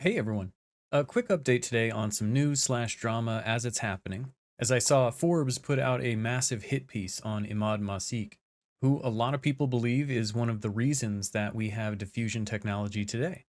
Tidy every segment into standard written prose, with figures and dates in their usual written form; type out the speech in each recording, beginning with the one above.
Hey everyone. A quick update today on some news slash drama as it's happening, as I saw Forbes put out a massive hit piece on Emad Mostaque, who a lot of people believe is one of the reasons that we have diffusion technology today.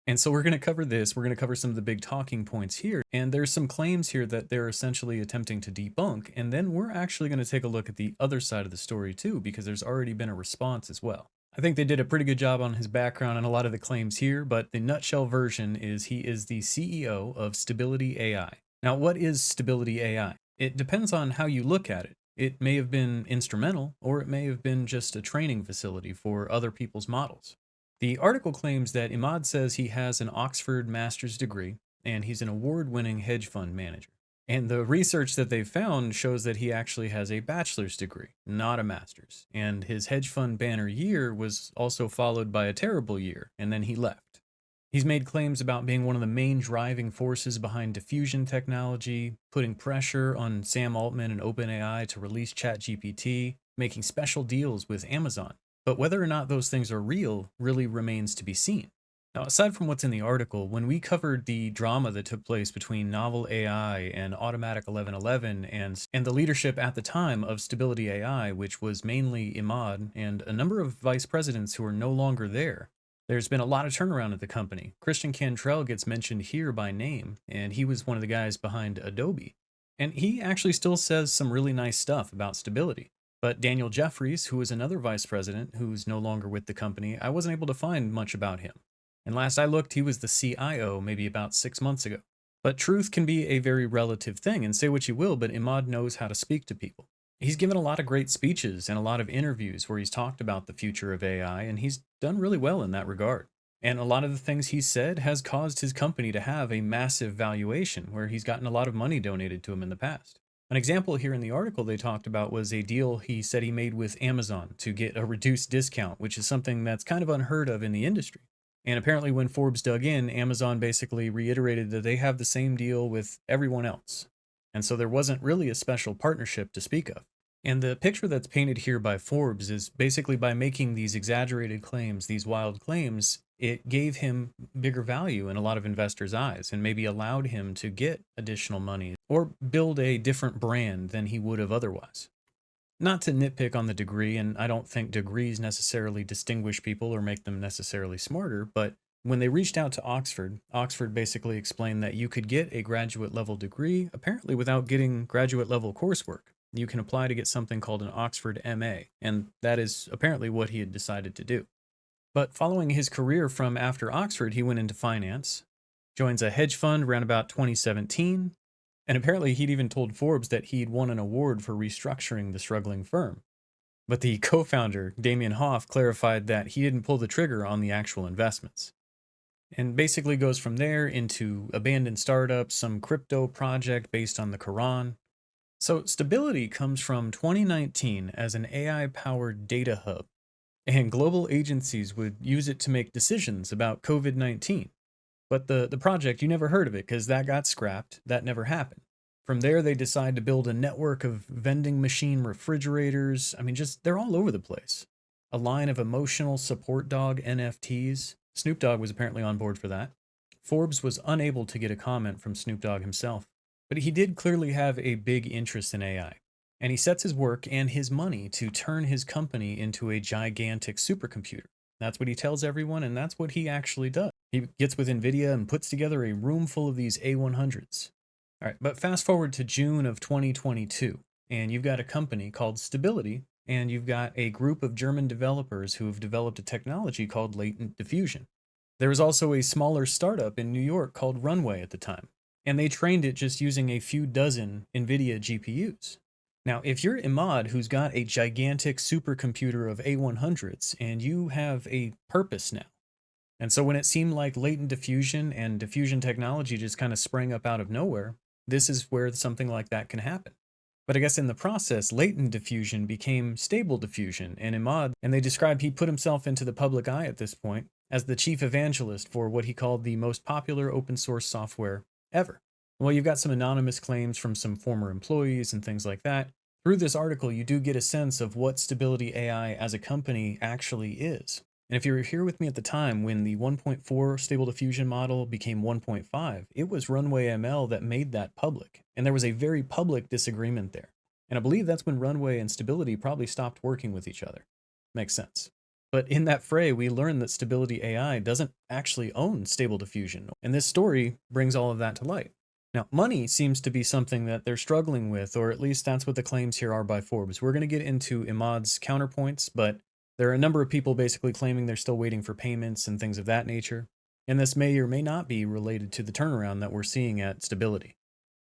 And so we're going to cover this. We're going to cover some of the big talking points here. And there's some claims here that they're essentially attempting to debunk. And then we're actually going to take a look at the other side of the story too, because there's already been a response as well. I think they did a pretty good job on his background and a lot of the claims here, but the nutshell version is he is the CEO of Stability AI. Now, what is Stability AI? It depends on how you look at it. It may have been instrumental, or it may have been just a training facility for other people's models. The article claims that Imad says he has an Oxford master's degree and he's an award winning hedge fund manager. And the research that they found shows that he actually has a bachelor's degree, not a master's. And his hedge fund banner year was also followed by a terrible year, and then he left. He's made claims about being one of the main driving forces behind diffusion technology, putting pressure on Sam Altman and OpenAI to release ChatGPT, making special deals with Amazon. But whether or not those things are real really remains to be seen. Now, aside from what's in the article, when we covered the drama that took place between Novel AI and Automatic 1111 and the leadership at the time of Stability AI, which was mainly Imad and a number of vice presidents who are no longer there, there's been a lot of turnaround at the company. Christian Cantrell gets mentioned here by name, and he was one of the guys behind Adobe. And he actually still says some really nice stuff about Stability. But Daniel Jeffries, who is another vice president who's no longer with the company, I wasn't able to find much about him. And last I looked, he was the CIO maybe about 6 months ago. But truth can be a very relative thing, and say what you will, but Imad knows how to speak to people. He's given a lot of great speeches and a lot of interviews where he's talked about the future of AI, and he's done really well in that regard. And a lot of the things he said has caused his company to have a massive valuation where he's gotten a lot of money donated to him in the past. An example here in the article they talked about was a deal he said he made with Amazon to get a reduced discount, which is something that's kind of unheard of in the industry. And apparently, when Forbes dug in, Amazon basically reiterated that they have the same deal with everyone else. And so there wasn't really a special partnership to speak of. And the picture that's painted here by Forbes is basically by making these exaggerated claims, these wild claims, it gave him bigger value in a lot of investors' eyes and maybe allowed him to get additional money or build a different brand than he would have otherwise. Not to nitpick on the degree, and I don't think degrees necessarily distinguish people or make them necessarily smarter, but when they reached out to Oxford, Oxford basically explained that you could get a graduate level degree apparently without getting graduate level coursework. You can apply to get something called an Oxford MA, and that is apparently what he had decided to do. But following his career from after Oxford, he went into finance, joins a hedge fund around about 2017, and apparently he'd even told Forbes that he'd won an award for restructuring the struggling firm. But the co-founder, Damien Hoff, clarified that he didn't pull the trigger on the actual investments. And basically goes from there into abandoned startups, some crypto project based on the Quran. So Stability comes from 2019 as an AI-powered data hub, and global agencies would use it to make decisions about COVID-19. But the project, you never heard of it because that got scrapped. That never happened. From there, they decide to build a network of vending machine refrigerators. I mean, just they're all over the place. A line of emotional support dog NFTs. Snoop Dogg was apparently on board for that. Forbes was unable to get a comment from Snoop Dogg himself, but he did clearly have a big interest in AI. And he sets his work and his money to turn his company into a gigantic supercomputer. That's what he tells everyone, and that's what he actually does. He gets with NVIDIA and puts together a room full of these A100s. All right, but fast forward to June of 2022, and you've got a company called Stability, and you've got a group of German developers who have developed a technology called latent diffusion. There was also a smaller startup in New York called Runway at the time, and they trained it just using a few dozen NVIDIA GPUs. Now, if you're Imad, who's got a gigantic supercomputer of A100s, and you have a purpose now, and so when it seemed like latent diffusion and diffusion technology just kind of sprang up out of nowhere, this is where something like that can happen. But I guess in the process, latent diffusion became stable diffusion, and Imad, and they describe he put himself into the public eye at this point as the chief evangelist for what he called the most popular open source software ever. Well, you've got some anonymous claims from some former employees and things like that. Through this article, you do get a sense of what Stability AI as a company actually is. And if you were here with me at the time when the 1.4 Stable Diffusion model became 1.5, it was Runway ML that made that public. And there was a very public disagreement there. And I believe that's when Runway and Stability probably stopped working with each other. Makes sense. But in that fray, we learned that Stability AI doesn't actually own Stable Diffusion. And this story brings all of that to light. Now, money seems to be something that they're struggling with, or at least that's what the claims here are by Forbes. We're going to get into Emad's counterpoints, but there are a number of people basically claiming they're still waiting for payments and things of that nature. And this may or may not be related to the turnaround that we're seeing at Stability,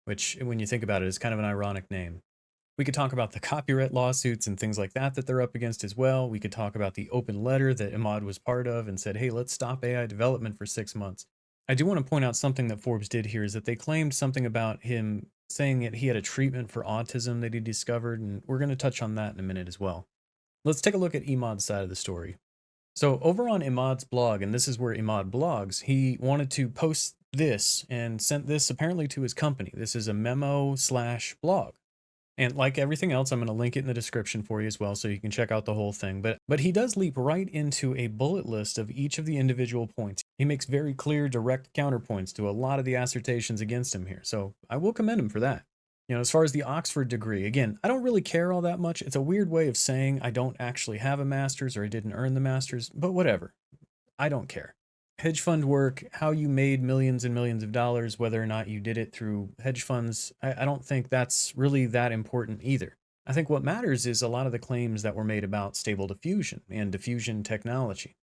which, when you think about it, is kind of an ironic name. We could talk about the copyright lawsuits and things like that that they're up against as well. We could talk about the open letter that Emad was part of and said, hey, let's stop AI development for 6 months. I do want to point out something that Forbes did here is that they claimed something about him saying that he had a treatment for autism that he discovered, and we're going to touch on that in a minute as well. Let's take a look at Emad's side of the story. So over on Emad's blog, and this is where Emad blogs, he wanted to post this and sent this apparently to his company. This is a memo/blog. And like everything else, I'm going to link it in the description for you as well so you can check out the whole thing. But he does leap right into a bullet list of each of the individual points. He makes very clear, direct counterpoints to a lot of the assertions against him here. So I will commend him for that. You know, as far as the Oxford degree, again, I don't really care all that much. It's a weird way of saying I don't actually have a master's or I didn't earn the master's, but whatever. I don't care. Hedge fund work, how you made millions and millions of dollars, whether or not you did it through hedge funds, I don't think that's really that important either. I think what matters is a lot of the claims that were made about stable diffusion and diffusion technology.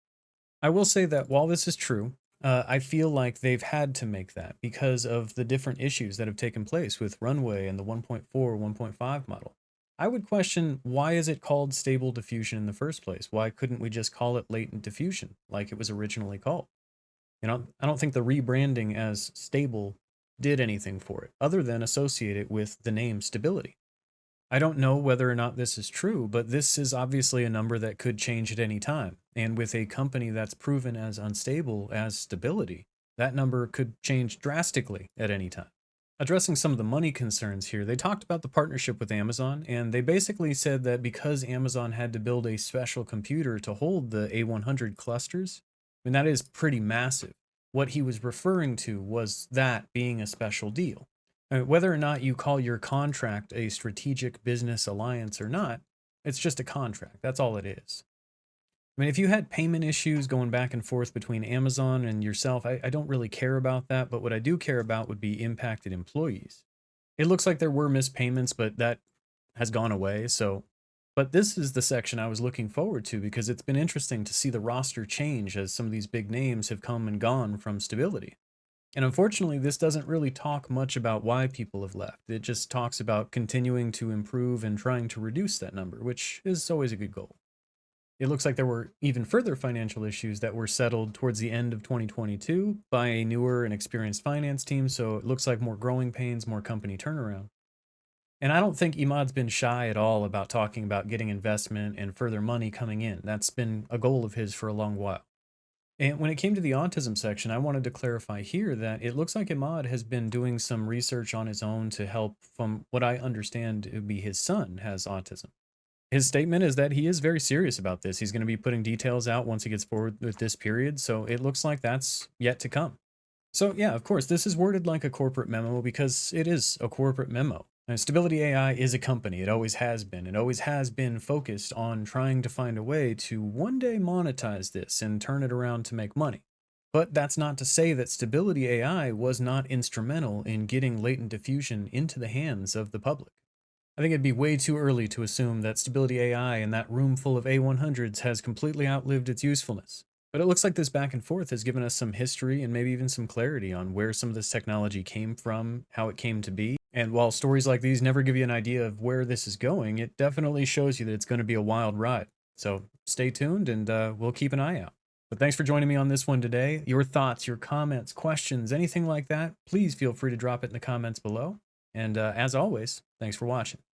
I will say that while this is true, I feel like they've had to make that because of the different issues that have taken place with Runway and the 1.4, 1.5 model. I would question, why is it called stable diffusion in the first place? Why couldn't we just call it latent diffusion like it was originally called? You know, I don't think the rebranding as stable did anything for it other than associate it with the name stability. I don't know whether or not this is true, but this is obviously a number that could change at any time. And with a company that's proven as unstable as stability, that number could change drastically at any time. Addressing some of the money concerns here, they talked about the partnership with Amazon, and they basically said that because Amazon had to build a special computer to hold the A100 clusters, I mean, that is pretty massive. What he was referring to was that being a special deal. I mean, whether or not you call your contract a strategic business alliance or not, it's just a contract. That's all it is. I mean, if you had payment issues going back and forth between Amazon and yourself, I don't really care about that. But what I do care about would be impacted employees. It looks like there were missed payments, but that has gone away. But this is the section I was looking forward to because it's been interesting to see the roster change as some of these big names have come and gone from stability. And unfortunately, this doesn't really talk much about why people have left. It just talks about continuing to improve and trying to reduce that number, which is always a good goal. It looks like there were even further financial issues that were settled towards the end of 2022 by a newer and experienced finance team, so it looks like more growing pains, more company turnaround. And I don't think Emad's been shy at all about talking about getting investment and further money coming in. That's been a goal of his for a long while. And when it came to the autism section, I wanted to clarify here that it looks like Emad has been doing some research on his own to help, from what I understand to be his son has autism. His statement is that he is very serious about this. He's going to be putting details out once he gets forward with this period, so it looks like that's yet to come. So yeah, of course, this is worded like a corporate memo because it is a corporate memo. And Stability AI is a company. It always has been. It always has been focused on trying to find a way to one day monetize this and turn it around to make money. But that's not to say that Stability AI was not instrumental in getting latent diffusion into the hands of the public. I think it'd be way too early to assume that Stability AI and that room full of A100s has completely outlived its usefulness. But it looks like this back and forth has given us some history and maybe even some clarity on where some of this technology came from, how it came to be. And while stories like these never give you an idea of where this is going, it definitely shows you that it's going to be a wild ride. So stay tuned and we'll keep an eye out. But thanks for joining me on this one today. Your thoughts, your comments, questions, anything like that, please feel free to drop it in the comments below. And as always, thanks for watching.